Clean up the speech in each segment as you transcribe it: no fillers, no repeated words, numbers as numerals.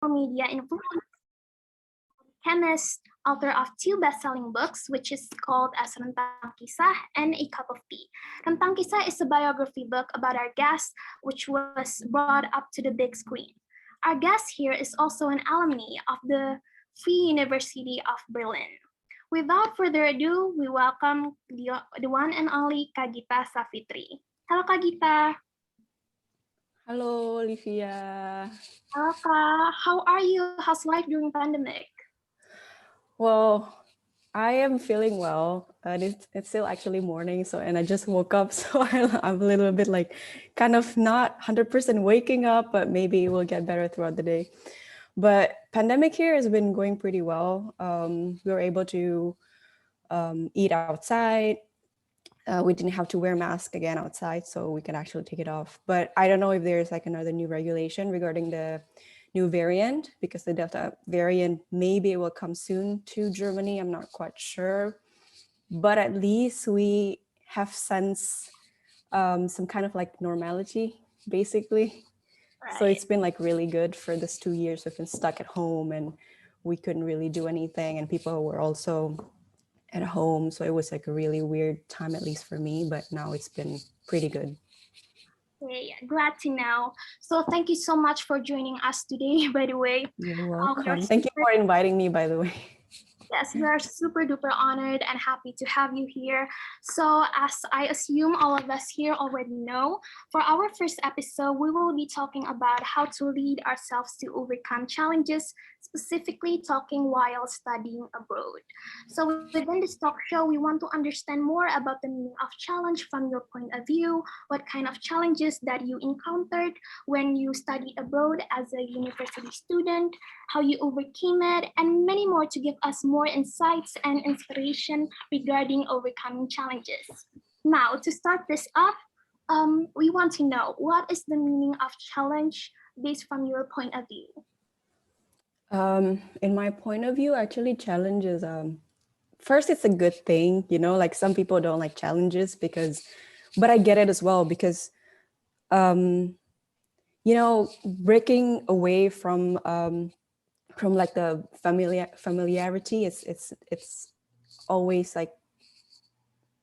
media influencer, chemist, author of two best-selling books, which is called as Rentang Kisah and A Cup of Tea. Rentang Kisah is a biography book about our guest, which was brought up to the big screen. Our guest here is also an alumni of the Free University of Berlin. Without further ado, we welcome the one and only Gita Savitri. Hello, Gita. Hello, Olivia. Hello, Kak. How are you? How's life during pandemic? Well, I am feeling well. It's still actually morning, and I just woke up, so I'm a little bit like kind of not 100% waking up, but maybe it will get better throughout the day. But pandemic here has been going pretty well. We were able to eat outside. We didn't have to wear mask again outside, so we can actually take it off. But I don't know if there's like another new regulation regarding the new variant, because the Delta variant, maybe it will come soon to Germany. I'm not quite sure, but at least we have sensed some kind of like normality, basically. Right. So it's been like really good for this 2 years. We've been stuck at home and we couldn't really do anything, and people were also at home. So it was like a really weird time, at least for me, but now it's been pretty good. Okay, glad to know. So thank you so much for joining us today, by the way. You're welcome. Thank you for inviting me, by the way. Yes, we are super duper honored and happy to have you here. So as I assume all of us here already know, for our first episode, we will be talking about how to lead ourselves to overcome challenges, specifically talking while studying abroad. So within this talk show, we want to understand more about the meaning of challenge from your point of view, what kind of challenges that you encountered when you studied abroad as a university student, how you overcame it, and many more to give us more insights and inspiration regarding overcoming challenges. Now, to start this up, we want to know, what is the meaning of challenge based from your point of view? In my point of view, actually, challenge is first, it's a good thing, like some people don't like challenges but I get it as well, because breaking away from like the familiarity, it's always like,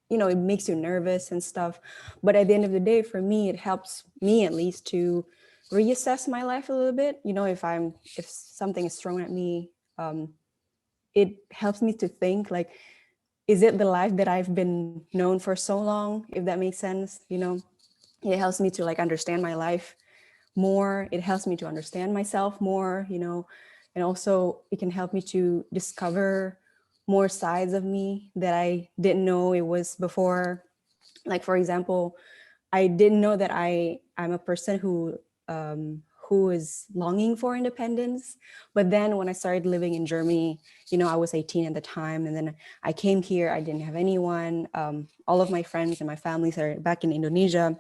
it makes you nervous and stuff. But at the end of the day, for me, it helps me at least to reassess my life a little bit. If something is thrown at me, it helps me to think like, is it the life that I've been known for so long? If that makes sense, it helps me to like understand my life more. It helps me to understand myself more, and also it can help me to discover more sides of me that I didn't know it was before. Like, for example, I didn't know that I'm a person who is longing for independence. But then when I started living in Germany, I was 18 at the time, and then I came here. I didn't have anyone. All of my friends and my families are back in Indonesia.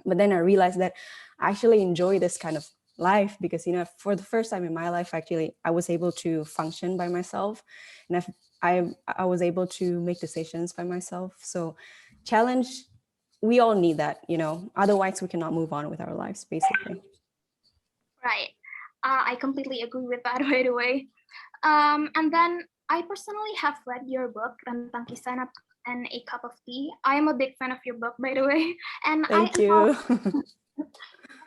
But then I realized that I actually enjoy this kind of life because, for the first time in my life, actually, I was able to function by myself, and I was able to make decisions by myself. So challenge, we all need that, otherwise we cannot move on with our lives, basically. Right. I completely agree with that, by the way. And then I personally have read your book, Rentang Kisah and A Cup of Tea. I am a big fan of your book, by the way. And Thank you.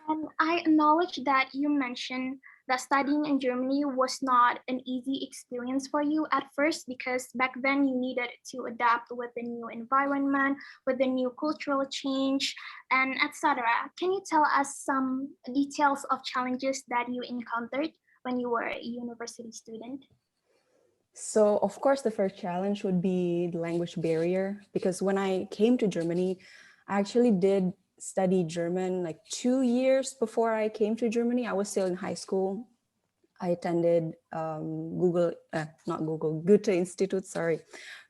And I acknowledge that you mentioned that studying in Germany was not an easy experience for you at first, because back then you needed to adapt with the new environment, with the new cultural change, and etc. Can you tell us some details of challenges that you encountered when you were a university student? So, of course, the first challenge would be the language barrier, because when I came to Germany, I actually did study German like 2 years before I came to Germany. I was still in high school. I attended Goethe Institute,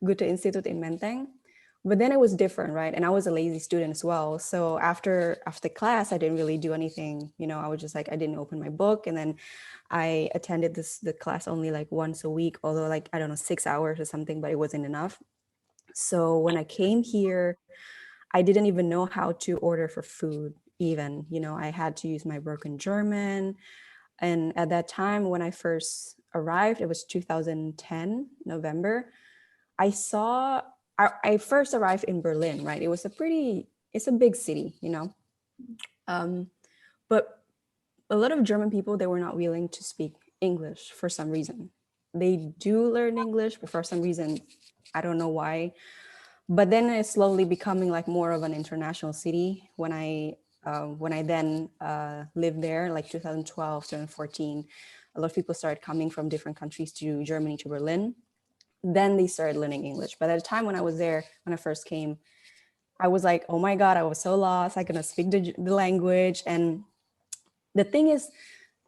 Goethe Institute in Menteng. But then it was different, right? And I was a lazy student as well. So after class, I didn't really do anything. I was just like, I didn't open my book. And then I attended the class only like once a week, although like, I don't know, 6 hours or something, but it wasn't enough. So when I came here, I didn't even know how to order for food even. I had to use my broken German. And at that time, when I first arrived, it was 2010, November. I first arrived in Berlin, right? It's a big city, you know. Um, but a lot of German people, they were not willing to speak English for some reason. They do learn English, but for some reason, I don't know why. But then it's slowly becoming like more of an international city. When I then lived there, like 2012, 2014, a lot of people started coming from different countries to Germany, to Berlin. Then they started learning English. But at the time when I was there, when I first came, I was like, oh my God, I was so lost. I couldn't speak the language. And the thing is,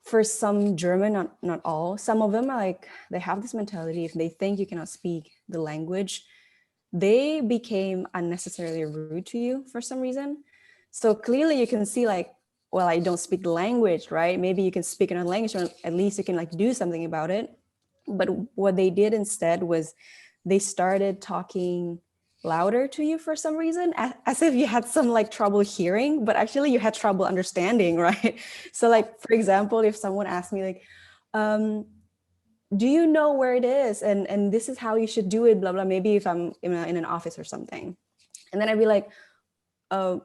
for some German, not all, some of them are like, they have this mentality, if they think you cannot speak the language, they became unnecessarily rude to you for some reason. So clearly you can see like, well, I don't speak the language, right? Maybe you can speak another language, or at least you can like do something about it. But what they did instead was they started talking louder to you for some reason, as if you had some like trouble hearing, but actually you had trouble understanding, right? So like, for example, if someone asked me like, do you know where it is? And this is how you should do it, blah, blah. Maybe if I'm in an office or something. And then I'd be like, oh,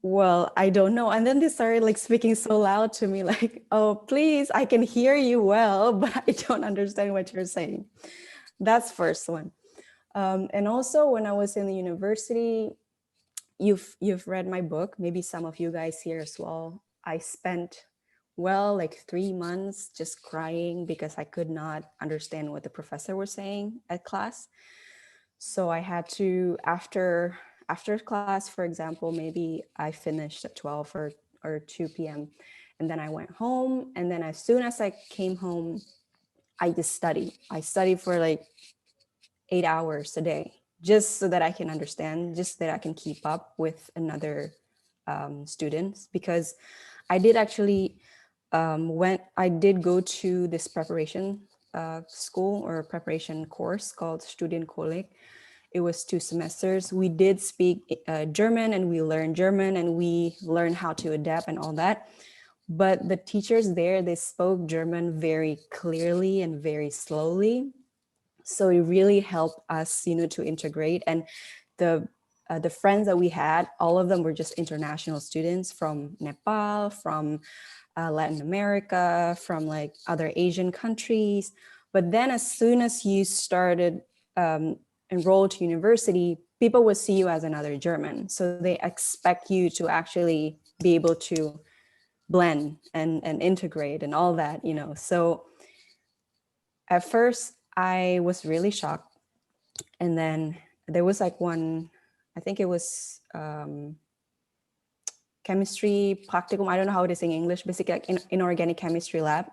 well, I don't know. And then they started like speaking so loud to me, like, oh, please, I can hear you well, but I don't understand what you're saying. That's first one. And also when I was in the university, you've read my book, maybe some of you guys here as well. I spent like 3 months just crying because I could not understand what the professor was saying at class. So I had to, after class, for example, maybe I finished at 12 or 2 p.m. And then I went home. And then as soon as I came home, I just studied. I studied for like 8 hours a day, just so that I can understand, just so that I can keep up with another students. Because I did actually, when I did go to this preparation school or preparation course called Studienkolleg. It was 2 semesters. We did speak German, and we learned German, and we learned how to adapt and all that. But the teachers there, they spoke German very clearly and very slowly. So it really helped us, to integrate. And the friends that we had, all of them were just international students from Nepal, from Latin America, from like other Asian countries. But then as soon as you started enrolled to university, people would see you as another German. So they expect you to actually be able to blend and integrate and all that, So at first I was really shocked. And then there was like one, I think it was chemistry practicum. I don't know how it is in English, basically like inorganic chemistry lab.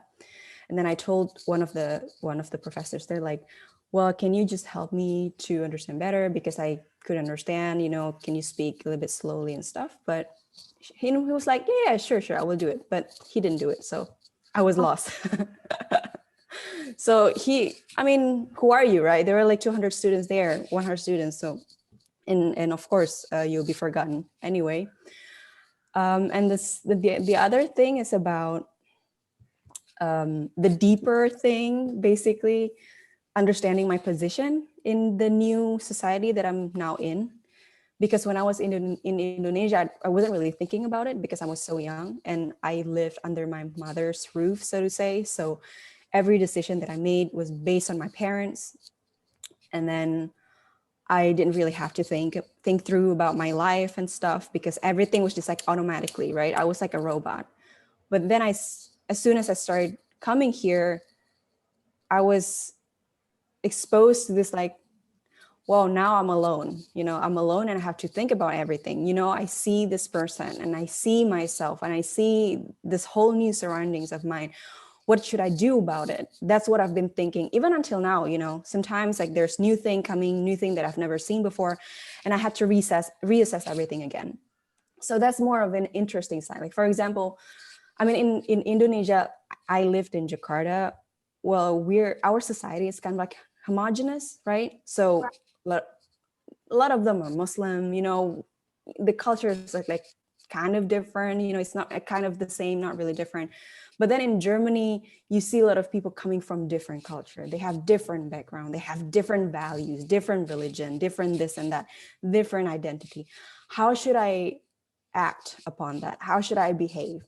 And then I told one of the professors, they're like, well, can you just help me to understand better? Because I could understand, can you speak a little bit slowly and stuff? But he was like, yeah, sure, I will do it. But he didn't do it. So I was lost. So who are you, right? There were like 200 students there, 100 students. So, and of course, you'll be forgotten anyway. And the other thing is about the deeper thing, basically understanding my position in the new society that I'm now in. Because when I was in Indonesia, I wasn't really thinking about it because I was so young and I lived under my mother's roof, so to say. So every decision that I made was based on my parents. And then I didn't really have to think through about my life and stuff because everything was just like automatically, right? I was like a robot. But then as soon as I started coming here, I was exposed to this like, well, now I'm alone, I'm alone and I have to think about everything. I see this person and I see myself and I see this whole new surroundings of mine. What should I do about it? That's what I've been thinking, even until now, sometimes like there's new thing coming, new thing that I've never seen before. And I had to reassess everything again. So that's more of an interesting side. Like, for example, in Indonesia, I lived in Jakarta. Well, our society is kind of like homogenous, right? So a lot of them are Muslim, the culture is like kind of different, it's not kind of the same, not really different. But then in Germany, you see a lot of people coming from different culture. They have different background, they have different values, different religion, different this and that, different identity. How should I act upon that? How should I behave?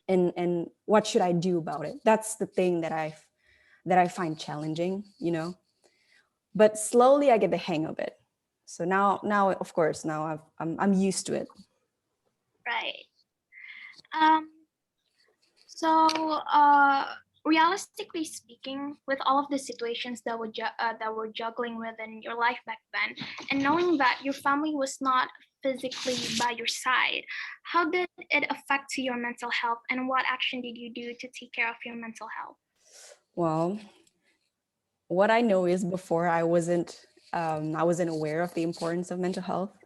And what should I do about it? That's the thing that I find challenging, but slowly I get the hang of it. So now of course now I'm used to it. Right. Um, so, realistically speaking, with all of the situations that were juggling within your life back then, and knowing that your family was not physically by your side, how did it affect your mental health, and what action did you do to take care of your mental health? Well, what I know is before I wasn't aware of the importance of mental health.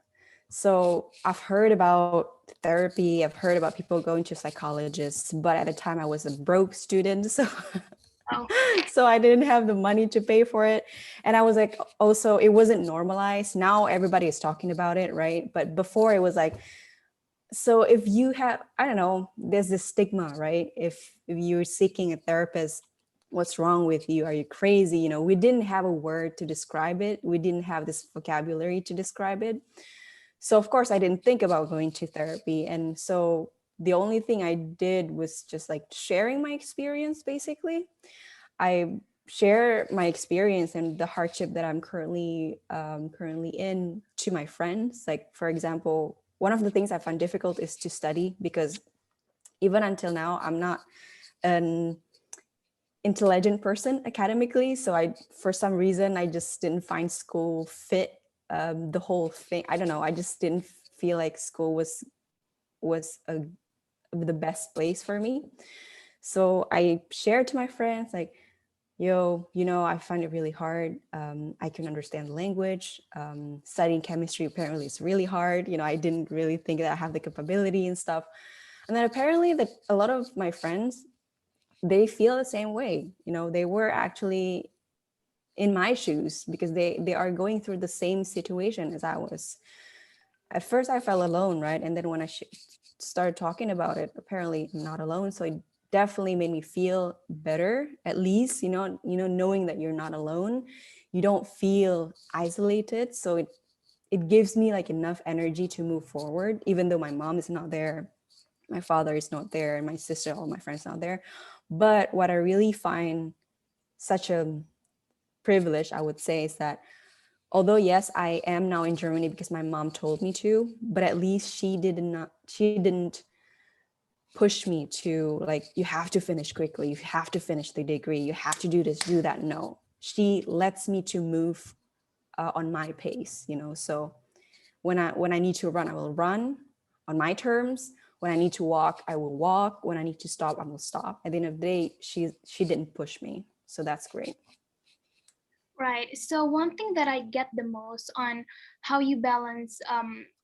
So I've heard about therapy, I've heard about people going to psychologists, but at the time I was a broke student, so Oh, so I didn't have the money to pay for it. And I was like, also, it wasn't normalized. Now everybody is talking about it, right? But before it was like, so if you have, I don't know, there's this stigma, right? If you're seeking a therapist, what's wrong with you? Are you crazy? We didn't have a word to describe it. We didn't have this vocabulary to describe it. So of course I didn't think about going to therapy. And so the only thing I did was just like sharing my experience, basically. I share my experience and the hardship that I'm currently in to my friends. Like, for example, one of the things I find difficult is to study, because even until now, I'm not an intelligent person academically. So for some reason, I just didn't find school fit. The whole thing, I don't know. I just didn't feel like school was the best place for me. So I shared to my friends like, yo, I find it really hard. I can understand the language. Studying chemistry apparently is really hard. I didn't really think that I have the capability and stuff. And then apparently that a lot of my friends, they feel the same way. They were actually in my shoes because they are going through the same situation as I was. At first I felt alone, right? And then when I started talking about it, apparently I'm not alone. So it definitely made me feel better, at least, knowing that you're not alone. You don't feel isolated. So it gives me like enough energy to move forward, even though my mom is not there, my father is not there, and my sister, all my friends not there. But what I really find such a privilege, I would say, is that although yes, I am now in Germany because my mom told me to, but at least she didn't push me to like, you have to finish quickly, you have to finish the degree, you have to do this, do that. No, she lets me to move on my pace, so when I need to run, I will run on my terms. When I need to walk, I will walk. When I need to stop, I will stop. At the end of the day, she didn't push me, so that's great. right. So one thing that I get the most on how you balance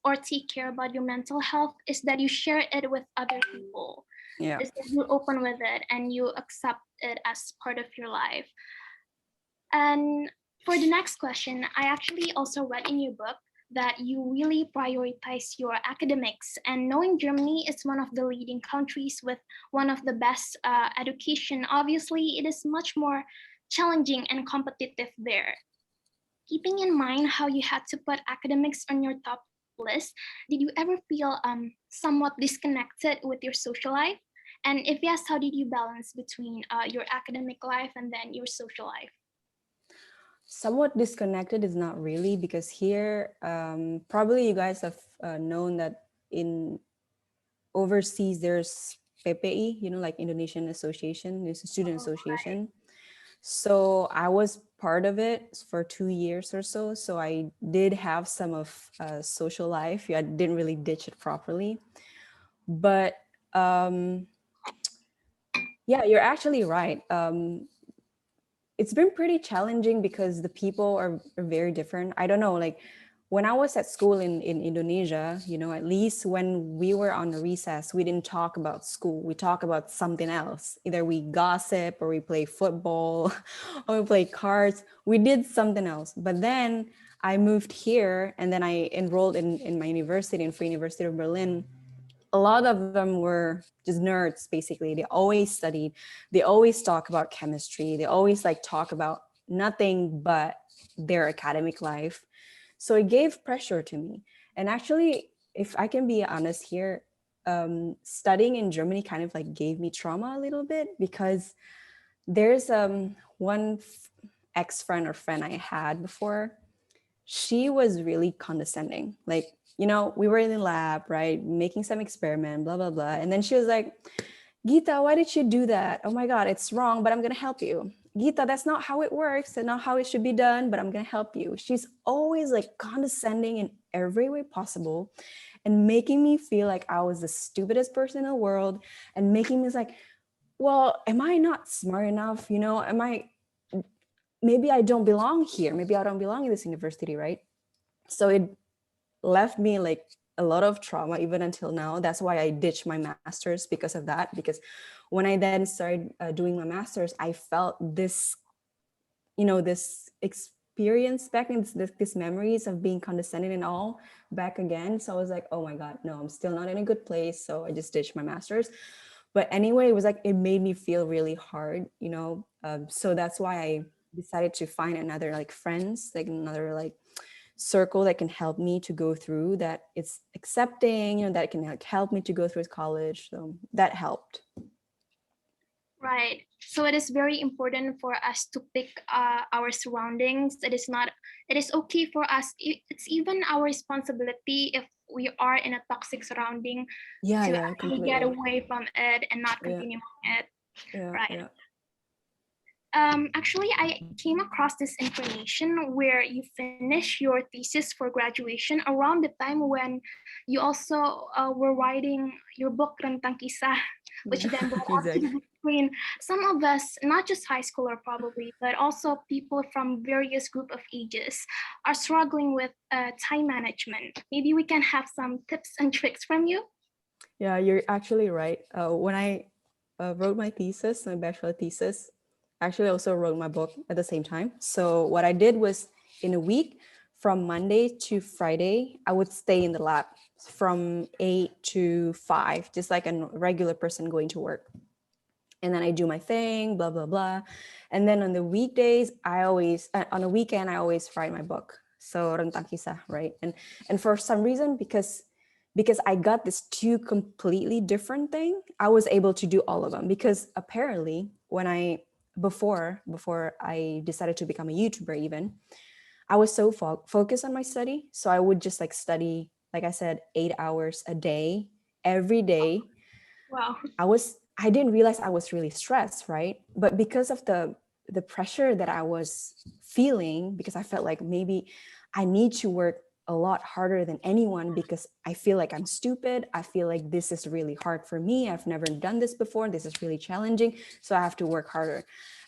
or take care about your mental health is that you share it with other people. Yeah. Is that you're open with it and you accept it as part of your life. And for the next question, I actually also read in your book that you really prioritize your academics. And knowing Germany is one of the leading countries with one of the best education, obviously it is much more challenging and competitive there. Keeping in mind how you had to put academics on your top list, did you ever feel somewhat disconnected with your social life? And if yes, how did you balance between your academic life and then your social life? Somewhat disconnected is not really, because here probably you guys have known that in overseas there's PPI, like Indonesian Association, it's a student association. So I was part of it for 2 years or so. So I did have some of social life. Yeah, I didn't really ditch it properly. But yeah, you're actually right. It's been pretty challenging because the people are very different. I don't know, like when I was at school in Indonesia, at least when we were on a recess, we didn't talk about school. We talk about something else. Either we gossip or we play football or we play cards. We did something else. But then I moved here and then I enrolled in my university, in Free University of Berlin. a lot of them were just nerds, basically. They always studied, they always talk about chemistry, they always like talk about nothing but their academic life. So it gave pressure to me. And actually, if I can be honest here, studying in Germany kind of like gave me trauma a little bit, because there's one ex-friend or friend I had before. She was really condescending. Like, we were in the lab, right, making some experiment, blah blah blah, and then she was like, Gita, why did you do that? Oh my God, it's wrong, but I'm gonna help you. Gita, that's not how it works. That's not how it should be done, but I'm gonna help you. She's always like condescending in every way possible and making me feel like I was the stupidest person in the world, and making me like, well, am I not smart enough? Maybe I don't belong here. Maybe I don't belong in this university, right? So it left me like a lot of trauma even until now. That's why I ditched my master's, because of that. Because when I then started doing my master's, I felt this experience back in this memories of being condescending and all back again. So I was like, oh my God, no, I'm still not in a good place. So I just ditched my master's. But anyway, it was like, it made me feel really hard, so that's why I decided to find another like friends, like another like circle that can help me to go through that. It's accepting, that can like help me to go through college. So that helped. Right. So it is very important for us to pick our surroundings. It is okay for us. It's even our responsibility if we are in a toxic surrounding Yeah, to yeah, actually get completely. away from it and not Yeah, continue on it. yeah, Right. yeah. Actually, I came across this information where you finish your thesis for graduation around the time when you also were writing your book Rentang Kisah, which Yeah, then brought out to exactly. the screen. Some of us, not just high schooler probably, but also people from various group of ages, are struggling with time management. Maybe we can have some tips and tricks from you. Yeah, you're actually right. When I wrote my thesis, my bachelor thesis, actually I also wrote my book at the same time. So what I did was, in a week, from Monday to Friday, I would stay in the lab from 8 to 5, just like a regular person going to work. And then I do my thing, blah, blah, blah. And then on the weekdays, on a weekend, I always write my book. So Rentang Kisah, right? And for some reason, because I got this two completely different thing, I was able to do all of them. Because apparently before I decided to become a YouTuber even, I was so focused on my study. So I would just like study, like I said, 8 hours a day, every day. Wow. I didn't realize I was really stressed, right? But because of the pressure that I was feeling, because I felt like maybe I need to work a lot harder than anyone, because I feel like I'm stupid. I feel like this is really hard for me. I've never done this before. This is really challenging. So I have to work harder.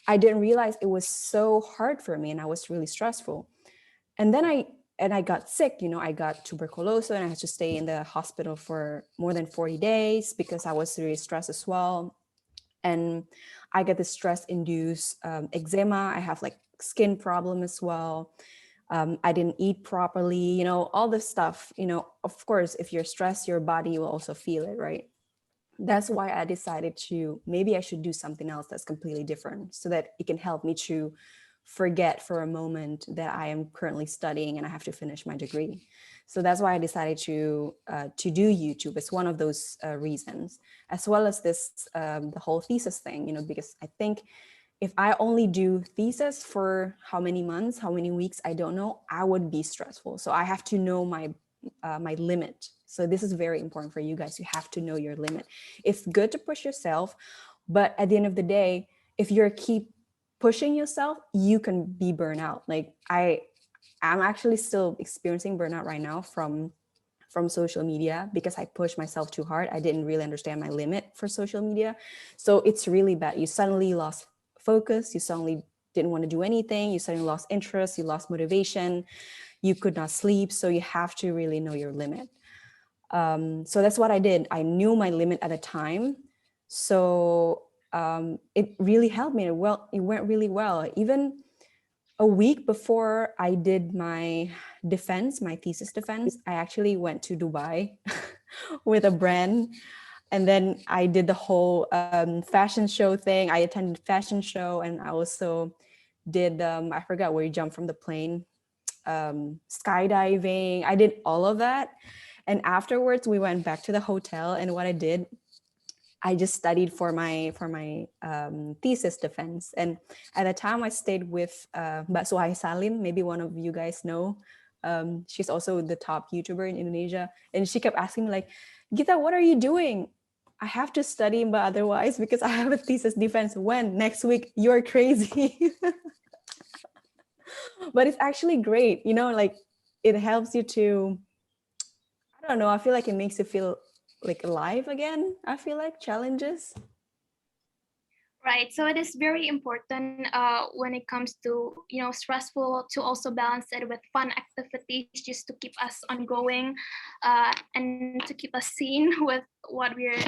I didn't realize it was so hard for me, and I was really stressful. And then I got sick. I got tuberculosis, and I had to stay in the hospital for more than 40 days because I was really stressed as well. And I get the stress induced eczema. I have like skin problem as well. I didn't eat properly, all this stuff. Of course, if you're stressed, your body will also feel it, right? That's why I decided to, maybe I should do something else that's completely different, so that it can help me to forget for a moment that I am currently studying and I have to finish my degree. So that's why I decided to do YouTube. It's one of those reasons, as well as this the whole thesis thing. Because I think if I only do thesis for how many months, how many weeks, I don't know, I would be stressful. So I have to know my limit. So this is very important for you guys. You have to know your limit. It's good to push yourself, but at the end of the day, if you're keep pushing yourself, you can be burnout. Like I'm actually still experiencing burnout right now from social media, because I pushed myself too hard. I didn't really understand my limit for social media. So it's really bad. You suddenly lost focus. You suddenly didn't want to do anything. You suddenly lost interest. You lost motivation. You could not sleep. So you have to really know your limit. So that's what I did. I knew my limit at a time. So it really helped me. Well, it went really well. Even a week before I did my defense, my thesis defense, I actually went to Dubai with a brand. And then I did the whole fashion show thing. I attended fashion show, and I also did, I forgot where you jump from the plane, skydiving. I did all of that. And afterwards we went back to the hotel, and what I did, I just studied for my thesis defense. And at the time, I stayed with Mbak Suhai Salim. Maybe one of you guys know. She's also the top YouTuber in Indonesia, and she kept asking me like, "Gita, what are you doing? I have to study, but otherwise, because I have a thesis defense. When? Next week? You're crazy." But it's actually great, you know. Like, it helps you to, I don't know. I feel like it makes you feel like alive again. I feel like challenges. Right. So it is very important when it comes to, stressful, to also balance it with fun activities just to keep us ongoing, and to keep us seen with what we're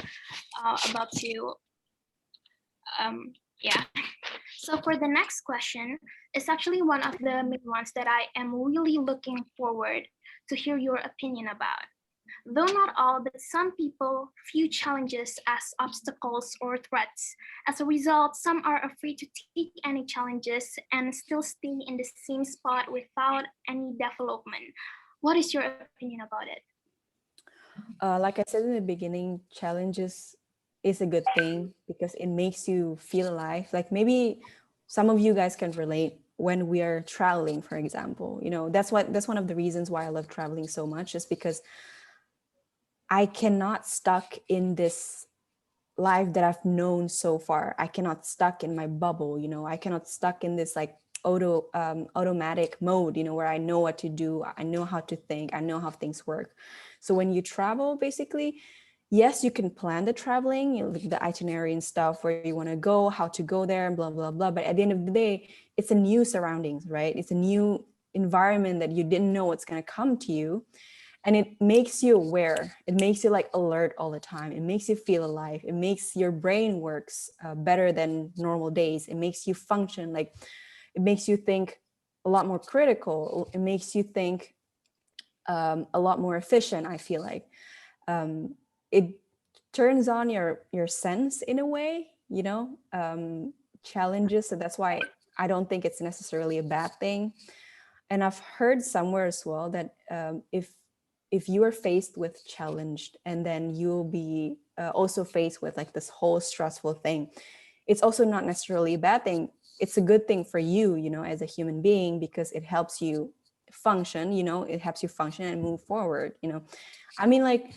about to, yeah. So for the next question, it's actually one of the main ones that I am really looking forward to hear your opinion about. Though not all, but some people view challenges as obstacles or threats. As a result, some are afraid to take any challenges and still stay in the same spot without any development. What is your opinion about it? Like I said in the beginning, challenges is a good thing because it makes you feel alive. Like maybe some of you guys can relate when we are traveling, for example. You know, that's one of the reasons why I love traveling so much, is because I cannot stuck in this life that I've known so far. I cannot stuck in my bubble, you know. I cannot stuck in this like automatic mode, you know, where I know what to do, I know how to think, I know how things work. So when you travel, basically, yes, you can plan the traveling, you know, like the itinerary and stuff, where you want to go, how to go there, and blah blah blah. But at the end of the day, it's a new surroundings, right? It's a new environment that you didn't know what's going to come to you, and it makes you aware, it makes you like alert all the time, it makes you feel alive, it makes your brain works better than normal days, it makes you function like, it makes you think a lot more critical, it makes you think a lot more efficient. I feel like it turns on your sense in a way, you know, challenges. So that's why I don't think it's necessarily a bad thing. And I've heard somewhere as well that if you are faced with challenged, and then you'll be also faced with like this whole stressful thing, it's also not necessarily a bad thing. It's a good thing for you, you know, as a human being, because it helps you function, you know, it helps you function and move forward, you know. I mean, like,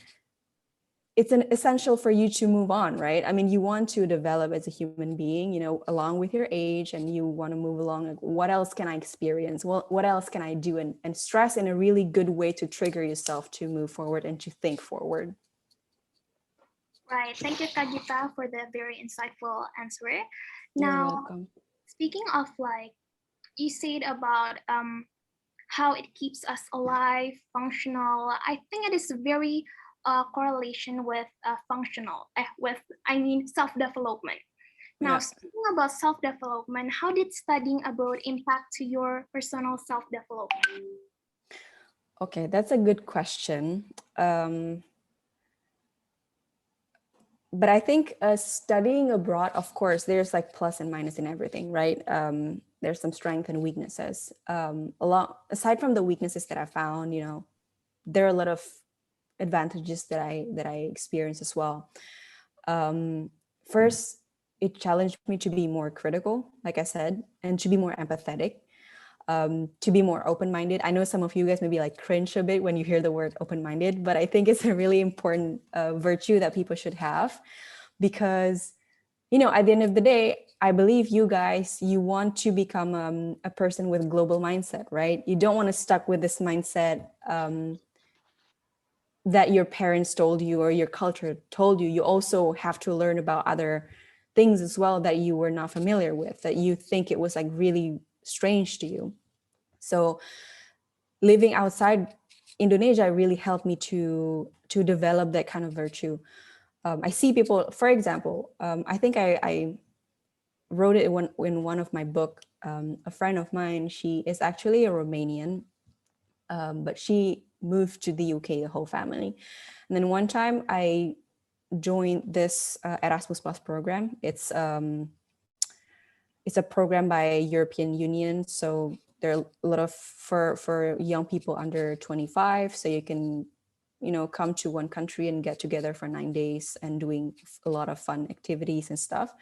it's an essential for you to move on, right? I mean, you want to develop as a human being, you know, along with your age, and you want to move along. Like, what else can I experience? Well, what else can I do? And stress in a really good way to trigger yourself to move forward and to think forward. Right. Thank you, Kajita, for the very insightful answer. You're Now, welcome. speaking of like you said about how it keeps us alive, functional. I think it is very correlation with functional, with I mean self-development. Now, Yeah. speaking about self-development, how did studying abroad impact to your personal self-development? Okay, that's a good question. But I think studying abroad, of course, there's like plus and minus in everything, right? There's some strength and weaknesses. A lot aside from the weaknesses that I found, you know, there are a lot of advantages that I experienced as well. First, it challenged me to be more critical, like I said, and to be more empathetic, to be more open-minded. I know some of you guys maybe like cringe a bit when you hear the word open-minded, but I think it's a really important virtue that people should have, because, you know, at the end of the day, I believe you guys, you want to become a person with global mindset, right? You don't want to stuck with this mindset that your parents told you or your culture told you. You also have to learn about other things as well that you were not familiar with, that you think it was like really strange to you. So living outside Indonesia really helped me to develop that kind of virtue. I see people, for example, I think I wrote it in one of my book. A friend of mine, she is actually a Romanian, but she moved to the UK, the whole family. And then one time I joined this Erasmus Plus program. It's a program by European Union, so there are a lot of for young people under 25, so you can come to one country and get together for 9 days and doing a lot of fun activities and stuff.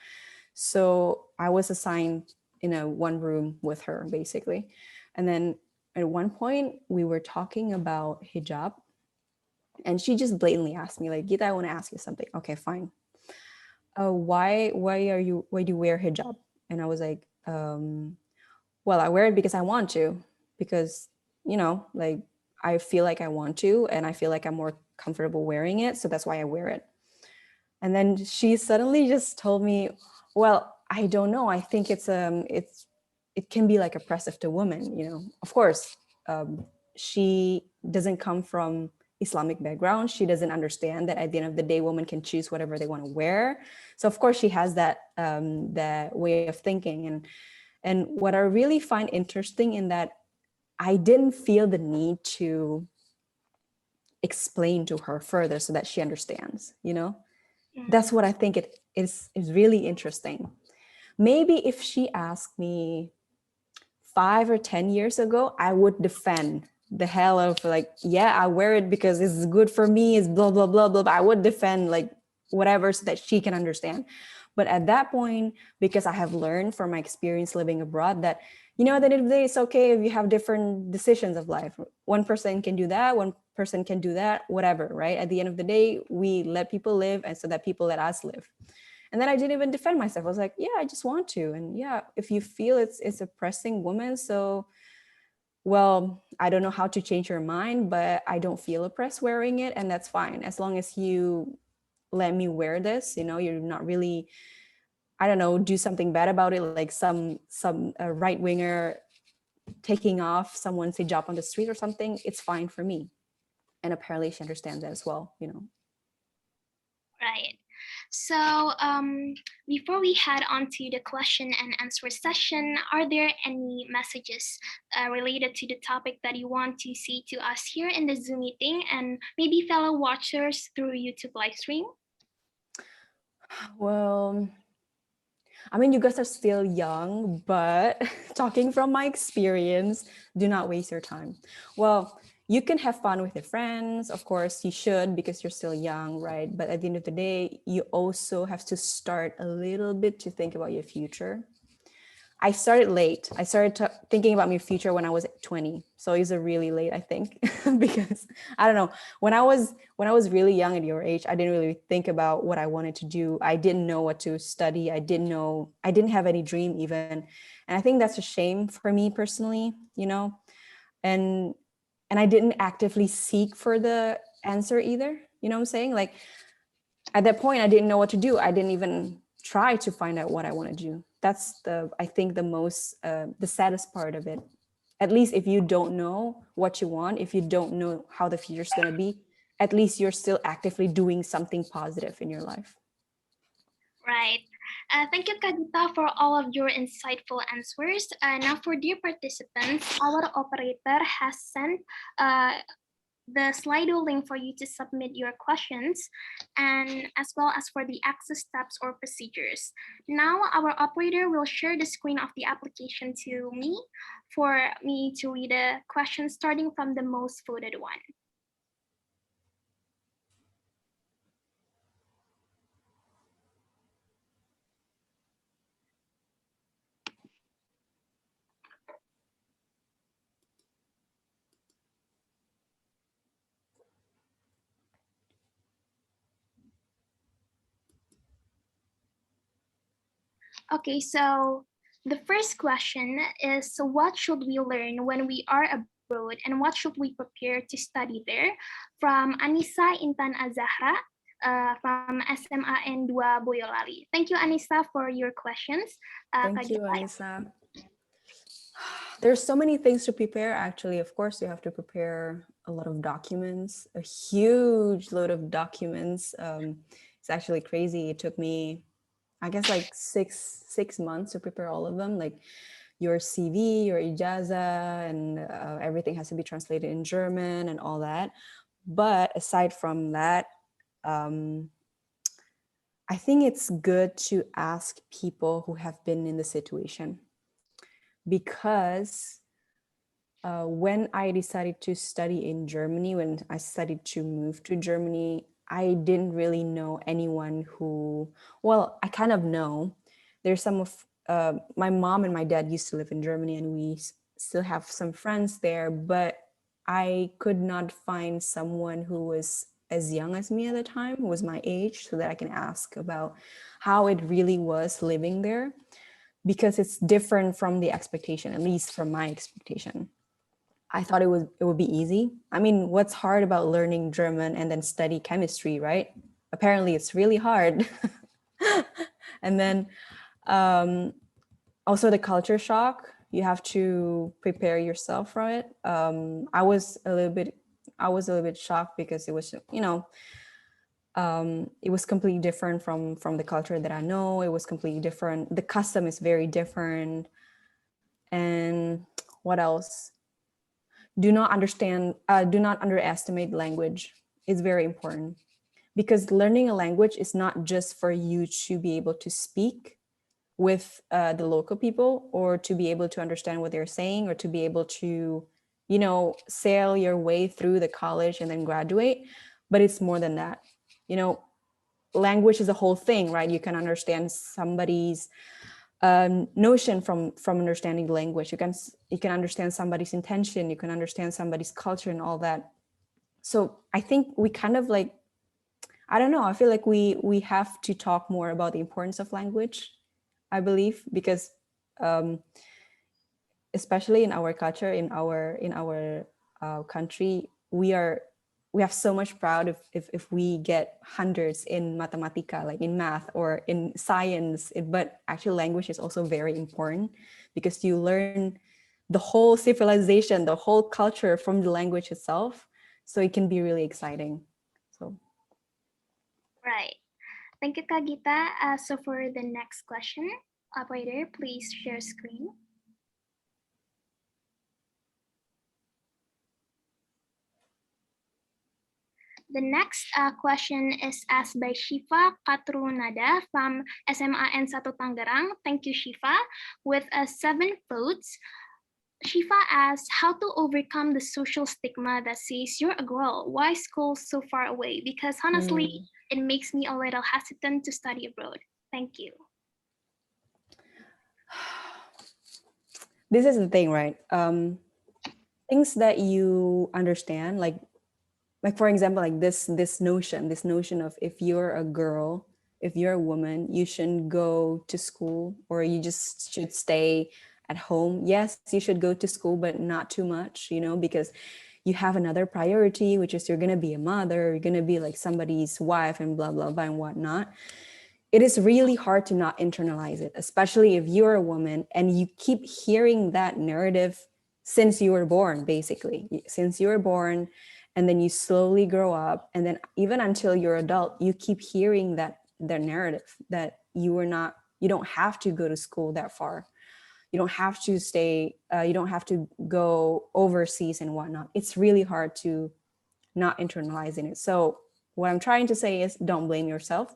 So I was assigned in a one room with her basically. And then at one point we were talking about hijab, and she just blatantly asked me like, Gita, I want to ask you something. Okay, fine. Why do you wear hijab? And I was like, well, I wear it because I want to, because like I feel like I want to, and I feel like I'm more comfortable wearing it, so that's why I wear it. And then she suddenly just told me, well, I don't know, I think it can be like oppressive to women, of course. She doesn't come from Islamic background. She doesn't understand that at the end of the day, women can choose whatever they want to wear. So of course she has that way of thinking. And what I really find interesting in that, I didn't feel the need to explain to her further so that she understands, That's what I think it is really interesting. Maybe if she asked me 5 or 10 years ago, I would defend the hell of like, yeah, I wear it because it's good for me, it's blah, blah, blah, blah. I would defend like whatever so that she can understand. But at that point, because I have learned from my experience living abroad that, at the end of the day, it's okay if you have different decisions of life. One person can do that, one person can do that, whatever, right? At the end of the day, we let people live, and so that people let us live. And then I didn't even defend myself. I was like, yeah, I just want to. And yeah, if you feel it's oppressing women, so, well, I don't know how to change your mind, but I don't feel oppressed wearing it. And that's fine. As long as you let me wear this, you're not really, I don't know, do something bad about it. Like some right winger taking off someone's hijab on the street or something. It's fine for me. And apparently she understands that as well. Right. So, before we head on to the question and answer session, are there any messages related to the topic that you want to say to us here in the Zoom meeting and maybe fellow watchers through YouTube live stream? Well, I mean, you guys are still young, but talking from my experience, do not waste your time. Well, you can have fun with your friends. Of course, you should because you're still young, right? But at the end of the day, you also have to start a little bit to think about your future. I started late. I started thinking about my future when I was 20. So it's a really late, I think, because I don't know. When I was really young at your age, I didn't really think about what I wanted to do. I didn't know what to study. I didn't have any dream even. And I think that's a shame for me personally. And I didn't actively seek for the answer either. You know what I'm saying? Like at that point, I didn't know what to do. I didn't even try to find out what I want to do. That's I think the saddest part of it. At least if you don't know what you want, if you don't know how the future's going to be, at least you're still actively doing something positive in your life. Right. Thank you, Kagita, for all of your insightful answers. Now, for dear participants, our operator has sent the Slido link for you to submit your questions, and as well as for the access steps or procedures. Now our operator will share the screen of the application to me for me to read the questions starting from the most voted one. Okay, so the first question is, so what should we learn when we are abroad and what should we prepare to study there? From Anissa Intan Azahra from SMAN 2 Boyolali. Thank you, Anissa, for your questions. Thank you, Anissa. There's so many things to prepare, actually. Of course, you have to prepare a lot of documents, a huge load of documents. It's actually crazy. It took me I guess like six months to prepare all of them, like your CV, your ijaza, and everything has to be translated in German and all that. But aside from that, um, I think it's good to ask people who have been in the situation, because when I decided to study in Germany, when I studied to move to Germany, I didn't really know anyone who, well, I kind of know. There's some of my mom and my dad used to live in Germany, and we still have some friends there, but I could not find someone who was as young as me at the time, who was my age, so that I can ask about how it really was living there, because it's different from the expectation, at least from my expectation. I thought it would be easy. I mean, what's hard about learning German and then study chemistry, right? Apparently, it's really hard. And then also the culture shock. You have to prepare yourself for it. I was a little bit shocked because it was, it was completely different from the culture that I know. It was completely different. The custom is very different. And what else? Do not underestimate language. It's very important, because learning a language is not just for you to be able to speak with the local people, or to be able to understand what they're saying, or to be able to, sail your way through the college and then graduate. But it's more than that. Language is a whole thing, right? You can understand somebody's notion from understanding the language. You can understand somebody's intention, you can understand somebody's culture and all that. So I think we kind of like, I don't know, I feel like we have to talk more about the importance of language, I believe, because especially in our culture, in our country, we have so much proud if we get hundreds in mathematica, like in math or in science. But actually language is also very important, because you learn the whole civilization, the whole culture from the language itself. So it can be really exciting. So Right. Thank you, Kak Gita. So for the next question, operator, please share screen. The next question is asked by Shiva Katrunada from SMAN 1 Tangerang. Thank you, Shiva. With 7 votes, Shiva asked how to overcome the social stigma that says you're a girl. Why school so far away? Because honestly, it makes me a little hesitant to study abroad. Thank you. this is the thing, right? Things that you understand, like for example, like this notion of, if you're a girl, if you're a woman, you shouldn't go to school, or you just should stay at home. Yes, you should go to school, but not too much, because you have another priority, which is you're going to be a mother, you're going to be like somebody's wife, and blah blah blah and whatnot. It is really hard to not internalize it, especially if you're a woman and you keep hearing that narrative since you were born, basically. Since you were born, and then you slowly grow up, and then even until you're adult, you keep hearing that narrative that you don't have to go to school that far. You don't have to stay, you don't have to go overseas and whatnot. It's really hard to not internalizing it. So what I'm trying to say is, don't blame yourself.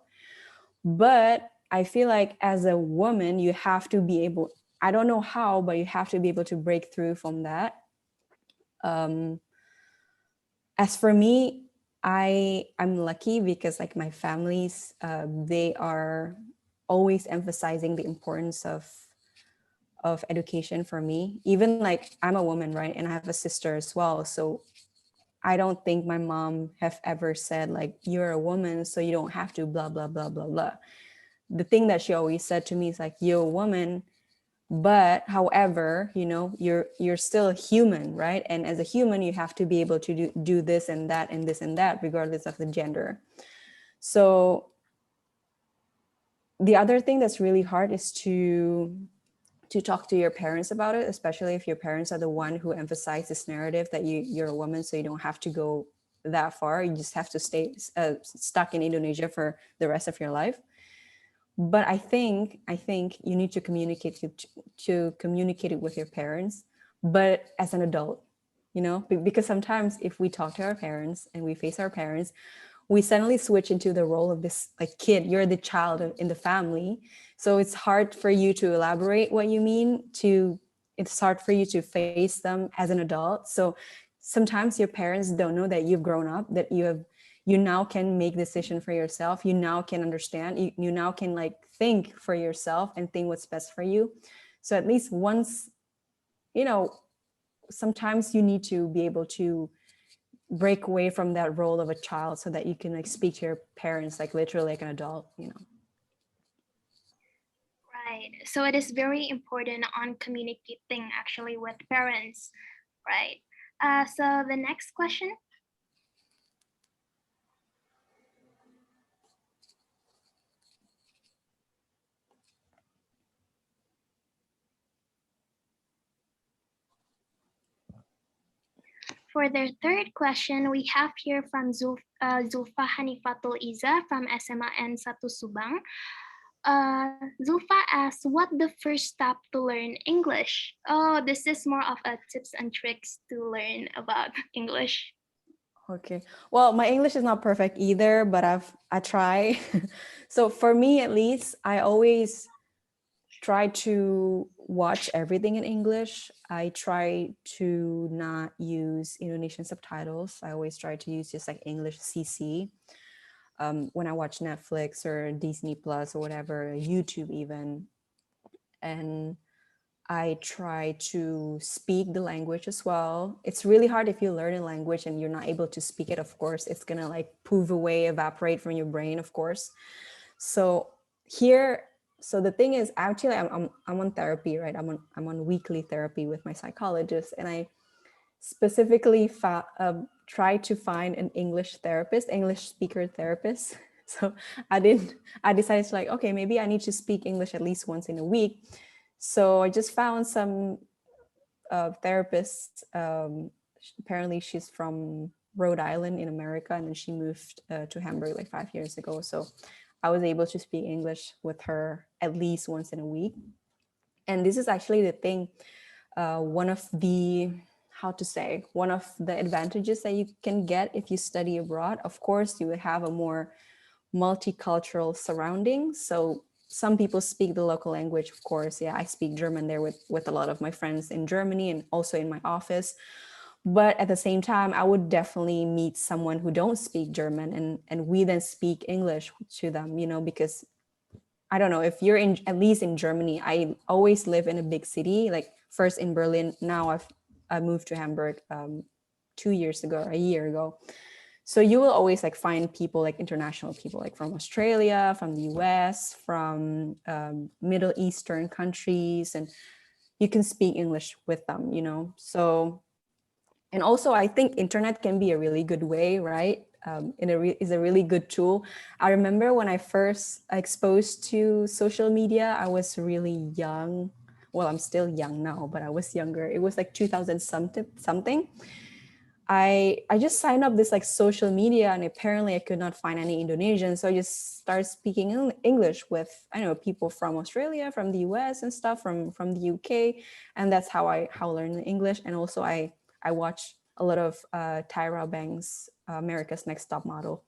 But I feel like as a woman, you have to be able, I don't know how, but you have to be able to break through from that. As for me, I'm lucky, because like my families, they are always emphasizing the importance of education for me. Even like, I'm a woman, right? And I have a sister as well. So I don't think my mom have ever said like, you're a woman, so you don't have to blah, blah, blah, blah, blah. The thing that she always said to me is like, you're a woman, but however, you're still a human, right? And as a human, you have to be able to do this and that and this and that, regardless of the gender. So the other thing that's really hard is to talk to your parents about it, especially if your parents are the one who emphasize this narrative that you're a woman, so you don't have to go that far. You just have to stay stuck in Indonesia for the rest of your life. But I think you need to communicate it with your parents, but as an adult, because sometimes if we talk to our parents and we face our parents, we suddenly switch into the role of this like kid. You're the child in the family, so it's hard for you to elaborate what you mean to. It's hard for you to face them as an adult. So sometimes your parents don't know that you've grown up, that you now can make decision for yourself. You now can understand. You now can like think for yourself and think what's best for you. So at least once, you know sometimes you need to be able to break away from that role of a child so that you can like speak to your parents like literally like an adult. Right. So it is very important on communicating actually with parents, right? So the next question. For their third question, we have here from Zulfa Hanifatul Iza from SMAN Satu Subang. Zulfa asks, what the first step to learn English? Oh, this is more of a tips and tricks to learn about English. Okay. Well, my English is not perfect either, but I try. So for me at least, I always try to watch everything in English. I try to not use Indonesian subtitles. I always try to use just like English CC. When I watch Netflix or Disney Plus or whatever, YouTube even. And I try to speak the language as well. It's really hard if you learn a language and you're not able to speak it, of course. It's gonna like poof away, evaporate from your brain, of course. So here, so the thing is, actually, I'm on therapy, right? I'm on weekly therapy with my psychologist, and I specifically try to find an English therapist, English speaker therapist. So I decided to like, okay, maybe I need to speak English at least once in a week. So I just found some therapist. Apparently, she's from Rhode Island in America, and then she moved to Hamburg like 5 years ago. So I was able to speak English with her at least once in a week. And this is actually the thing. One of the one of the advantages that you can get if you study abroad. Of course, you would have a more multicultural surrounding. So some people speak the local language, of course. Yeah, I speak German there with a lot of my friends in Germany and also in my office. But at the same time, I would definitely meet someone who don't speak German, and we then speak English to them, because I don't know if you're in, at least in Germany, I always live in a big city, like first in Berlin. Now I moved to Hamburg 2 years ago, a year ago. So you will always like find people, like international people, like from Australia, from the US, from Middle Eastern countries, and you can speak English with them. So, and also I think internet can be a really good way, right? Is a really good tool. I remember when I first exposed to social media, I was really young. Well, I'm still young now, but I was younger. It was like 2000 something. I just signed up this like social media, and apparently I could not find any Indonesian. So I just started speaking English with, I know, people from Australia, from the US and stuff, from the UK. And that's how I learned English. And also I watched a lot of Tyra Banks, America's Next Top Model.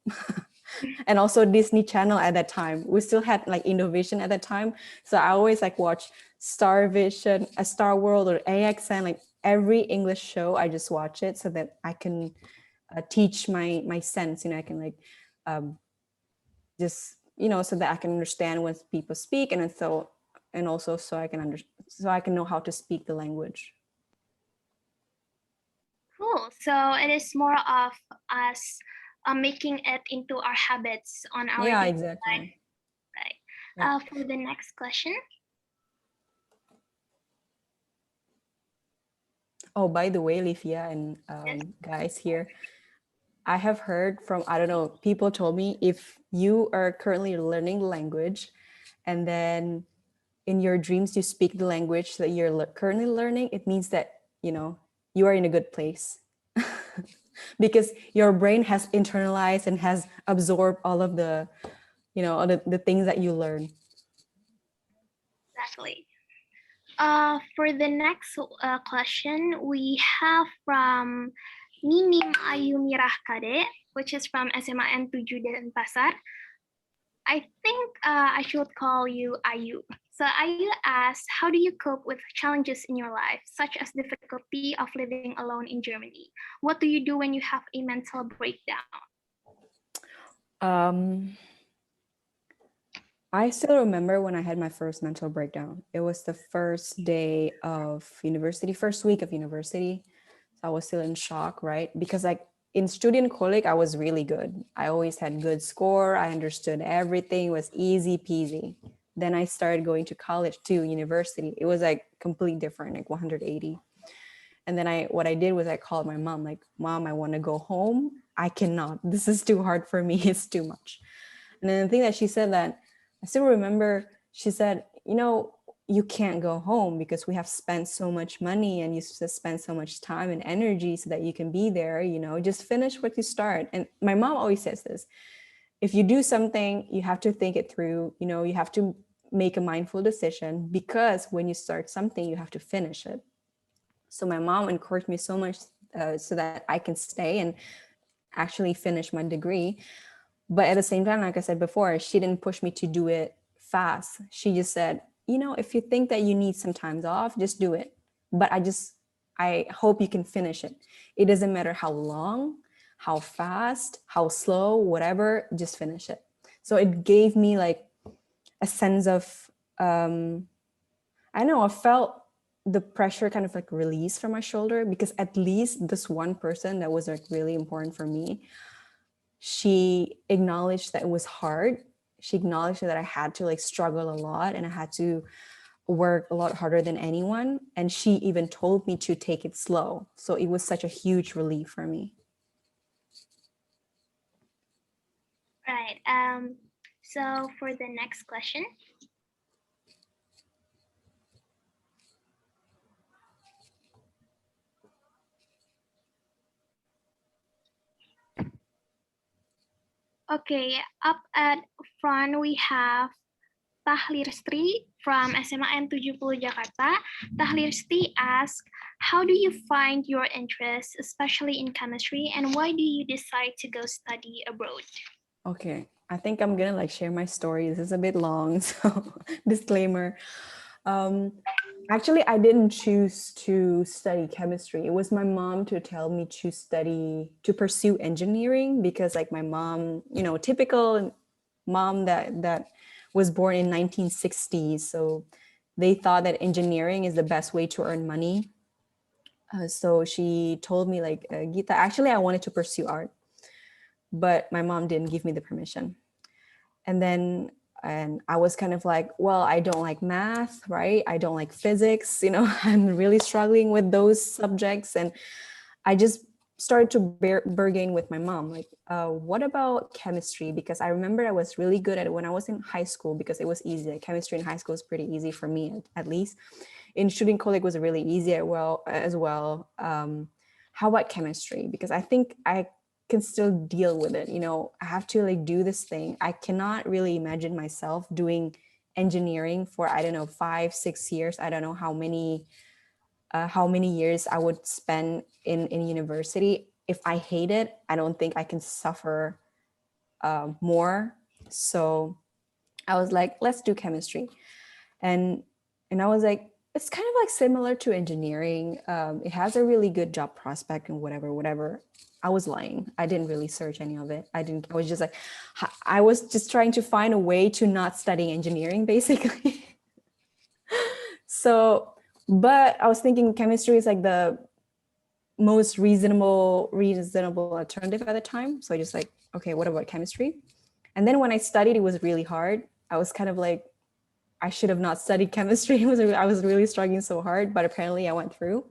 And also Disney Channel at that time. We still had like Innovision at that time. So I always like watch Star Vision, a Star World, or AXN, like every English show. I just watch it so that I can teach my sense. I can like just so that I can understand what people speak, and also so I can know how to speak the language. Cool. So it is more of us making it into our habits on our Yeah, daily life, exactly. right? Yeah. For the next question. Oh, by the way, Livia and Yes. guys here, I have heard from, I don't know, people told me if you are currently learning the language and then in your dreams you speak the language that you're currently learning, it means that, you are in a good place. Because your brain has internalized and has absorbed all of the, all the things that you learn. Exactly. For the next question, we have from Ninim Ayu Mirahkade, which is from SMA N7 Denpasar. I think I should call you Ayu. So Ayu asks, how do you cope with challenges in your life, such as difficulty of living alone in Germany? What do you do when you have a mental breakdown? I still remember when I had my first mental breakdown. It was the first day of university, first week of university. So I was still in shock, right? Because like in student college, I was really good. I always had good score. I understood everything, it was easy peasy. Then I started going to college to university. It was like completely different, like 180. And then what I did was I called my mom, like, Mom, I want to go home. I cannot. This is too hard for me. It's too much. And then the thing that she said that I still remember, she said, you can't go home because we have spent so much money and you spend so much time and energy so that you can be there, just finish what you start. And my mom always says this, if you do something, you have to think it through, you have to make a mindful decision, because when you start something, you have to finish it. So my mom encouraged me so much so that I can stay and actually finish my degree. But at the same time, like I said before, she didn't push me to do it fast. She just said, if you think that you need some times off, just do it. But I hope you can finish it. It doesn't matter how long, how fast, how slow, whatever, just finish it. So it gave me like a sense of, I know, I felt the pressure kind of like release from my shoulder, because at least this one person that was like really important for me, she acknowledged that it was hard. She acknowledged that I had to like struggle a lot and I had to work a lot harder than anyone. And she even told me to take it slow. So it was such a huge relief for me. Right. So for the next question, okay, up at front we have Tahlirstri from SMA N70 Jakarta. Tahlirstri asks, how do you find your interest, especially in chemistry, and why do you decide to go study abroad? Okay, I think I'm gonna like share my story. This is a bit long, so disclaimer. Actually, I didn't choose to study chemistry. It was my mom to tell me to pursue engineering, because like my mom, typical mom that was born in 1960s. So they thought that engineering is the best way to earn money. So she told me like, Gita, actually, I wanted to pursue art, but my mom didn't give me the permission. And I was kind of like, well, I don't like math, right? I don't like physics, I'm really struggling with those subjects. And I just started to bargain with my mom, like, what about chemistry? Because I remember I was really good at it when I was in high school, because it was easy. Like, chemistry in high school is pretty easy for me, at least. In student college was really easy as well. How about chemistry? Because I think I can still deal with it. I have to like do this thing. I cannot really imagine myself doing engineering for, I don't know, 5-6 years. I don't know how many years I would spend in university. If I hate it, I don't think I can suffer more. So I was like, let's do chemistry. And I was like, it's kind of like similar to engineering. It has a really good job prospect and whatever. I was lying. I didn't really search any of it. I was just like, I was just trying to find a way to not study engineering, basically. So, but I was thinking chemistry is like the most reasonable alternative at the time. So I just like, okay, what about chemistry? And then when I studied, it was really hard. I was kind of like, I should have not studied chemistry. I was really struggling so hard, but apparently I went through.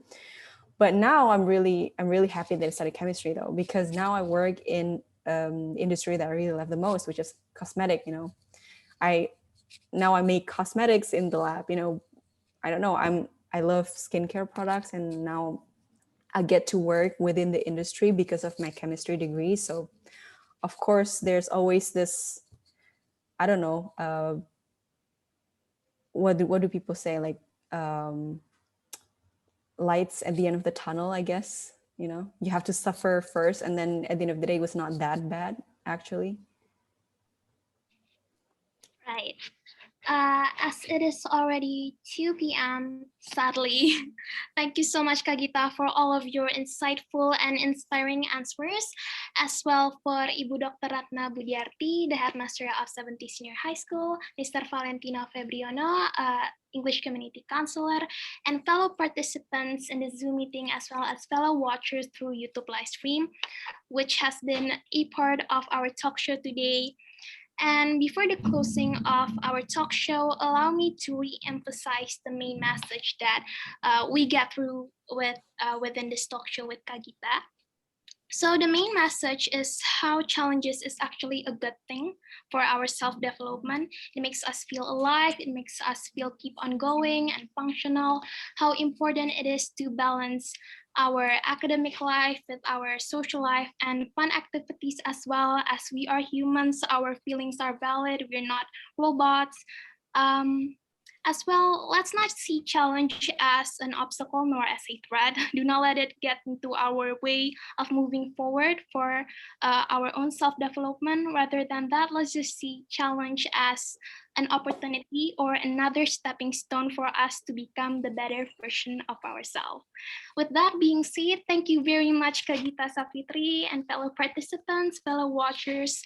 But now I'm really happy that I studied chemistry, though, because now I work in industry that I really love the most, which is cosmetic. I make cosmetics in the lab. I don't know. I love skincare products, and now I get to work within the industry because of my chemistry degree. So, of course, there's always this, I don't know, what do people say, like lights at the end of the tunnel, I guess. You have to suffer first, and then at the end of the day it was not that bad actually. Right. As it is already 2 p.m., sadly, thank you so much, Kak Gita, for all of your insightful and inspiring answers, as well for Ibu Dr. Ratna Budiarti, the headmaster of 70 Senior High School, Mr. Valentino Febriono, English Community Counselor, and fellow participants in the Zoom meeting, as well as fellow watchers through YouTube live stream, which has been a part of our talk show today. And before the closing of our talk show, allow me to re-emphasize the main message that we get through within this talk show with Kak Gita. So the main message is how challenges is actually a good thing for our self-development. It makes us feel alive. It makes us feel keep on going and functional. How important it is to balance our academic life with our social life and fun activities, as well as we are humans. Our feelings are valid. We're not robots. As well, let's not see challenge as an obstacle nor as a threat. Do not let it get into our way of moving forward for our own self-development. Rather than that, let's just see challenge as an opportunity or another stepping stone for us to become the better version of ourselves. With that being said, thank you very much, Kak Gita, Savitri, and fellow participants, fellow watchers,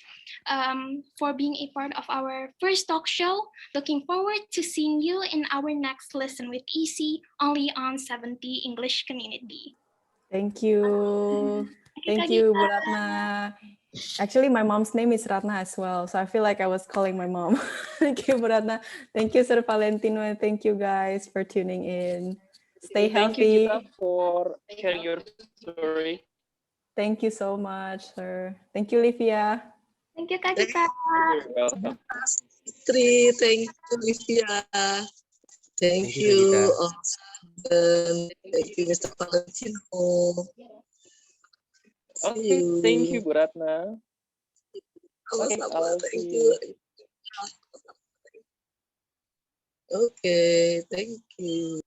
for being a part of our first talk show. Looking forward to seeing you in our next Listen with EC, only on 70 English Community. Thank you. Thank you, Bu Ratna. Actually, my mom's name is Ratna as well, so I feel like I was calling my mom. Thank you, Bu Ratna. Thank you, Sir Valentino, and thank you guys for tuning in. Stay healthy. Thank you, Gita, for sharing your story. Thank you so much, sir. Thank you, Livia. Thank you, Kak Gita. You're welcome. Savitri, thank you, Livia. Thank you, thank you, Mr. Valentino. Okay, thank you, Bu Ratna. Okay, I'll Thank see you. you. Okay, thank you.